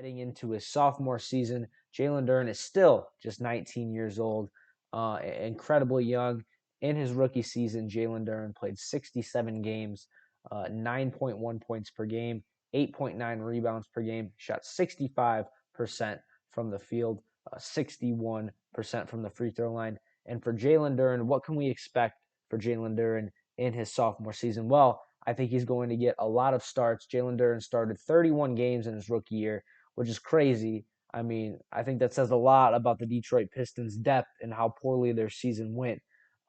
heading into his sophomore season. Jalen Duren is still just 19 years old, incredibly young. In his rookie season, Jalen Duren played 67 games, 9.1 points per game, 8.9 rebounds per game, shot 65% from the field, 61% from the free throw line. And for Jalen Duren, what can we expect for Jalen Duren in his sophomore season? Well, I think he's going to get a lot of starts. Jalen Duren started 31 games in his rookie year, which is crazy. I mean, I think that says a lot about the Detroit Pistons' depth and how poorly their season went.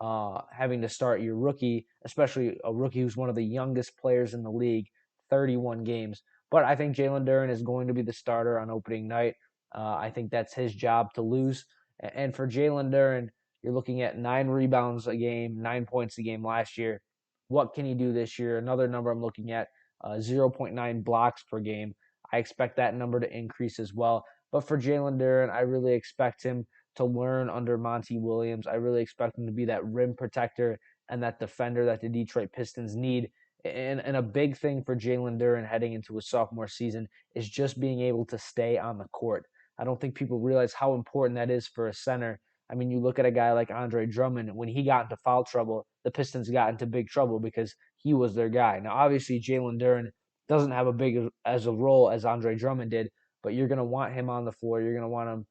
Having to start your rookie, especially a rookie who's one of the youngest players in the league, 31 games. But I think Jalen Duren is going to be the starter on opening night. I think that's his job to lose. And for Jalen Duren, you're looking at 9 rebounds a game, 9 points a game last year. What can he do this year? Another number I'm looking at, 0.9 blocks per game. I expect that number to increase as well. But for Jalen Duren, I really expect him to learn under Monty Williams. I really expect him to be that rim protector and that defender that the Detroit Pistons need. And a big thing for Jalen Duren heading into his sophomore season is just being able to stay on the court. I don't think people realize how important that is for a center. I mean, you look at a guy like Andre Drummond, when he got into foul trouble, the Pistons got into big trouble because he was their guy. Now, obviously, Jalen Duren doesn't have a big as a role as Andre Drummond did, but you're going to want him on the floor. You're going to want him,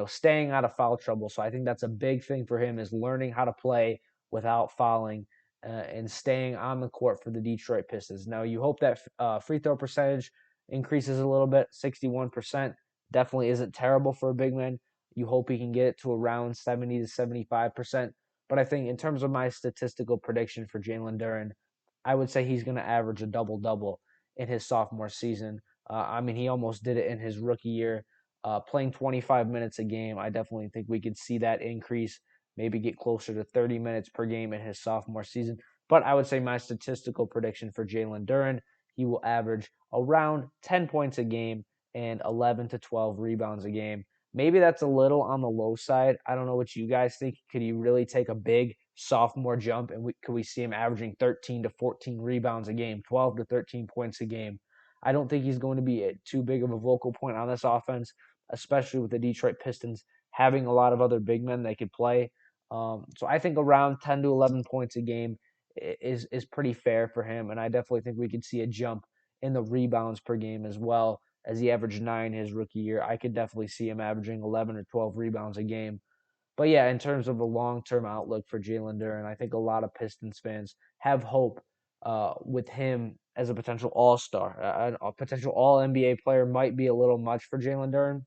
staying out of foul trouble. So I think that's a big thing for him is learning how to play without fouling and staying on the court for the Detroit Pistons. Now, you hope that free throw percentage increases a little bit. 61% definitely isn't terrible for a big man. You hope he can get it to around 70 to 75%. But I think in terms of my statistical prediction for Jalen Duren, I would say he's going to average a double-double in his sophomore season. I mean, he almost did it in his rookie year, playing 25 minutes a game. I definitely think we could see that increase, maybe get closer to 30 minutes per game in his sophomore season. But I would say my statistical prediction for Jalen Duren, he will average around 10 points a game and 11 to 12 rebounds a game. Maybe that's a little on the low side. I don't know what you guys think. Could he really take a big sophomore jump, and could we see him averaging 13 to 14 rebounds a game, 12 to 13 points a game? I don't think he's going to be too big of a vocal point on this offense, especially with the Detroit Pistons having a lot of other big men they could play. So I think around 10 to 11 points a game is pretty fair for him, and I definitely think we could see a jump in the rebounds per game as well, as he averaged 9 his rookie year. I could definitely see him averaging 11 or 12 rebounds a game. But yeah, in terms of a long-term outlook for Jalen Duren, I think a lot of Pistons fans have hope with him as a potential All-Star. A potential All-NBA player might be a little much for Jalen Duren,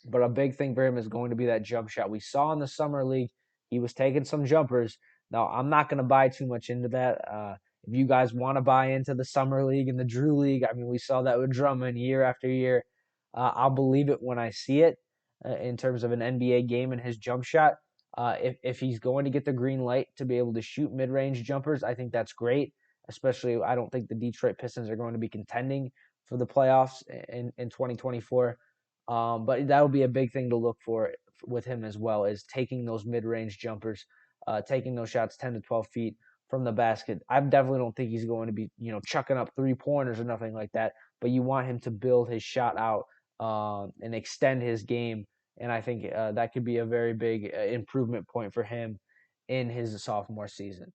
but a big thing for him is going to be that jump shot. We saw in the summer league he was taking some jumpers. Now I'm not going to buy too much into that. If you guys want to buy into the summer league and the Drew League, I mean, we saw that with Drummond year after year. I'll believe it when I see it in terms of an NBA game and his jump shot. If he's going to get the green light to be able to shoot mid-range jumpers, I think that's great. Especially, I don't think the Detroit Pistons are going to be contending for the playoffs in 2024. But that would be a big thing to look for with him as well, is taking those mid-range jumpers, taking those shots 10 to 12 feet from the basket. I definitely don't think he's going to be, chucking up three-pointers or nothing like that. But you want him to build his shot out and extend his game. And I think that could be a very big improvement point for him in his sophomore season.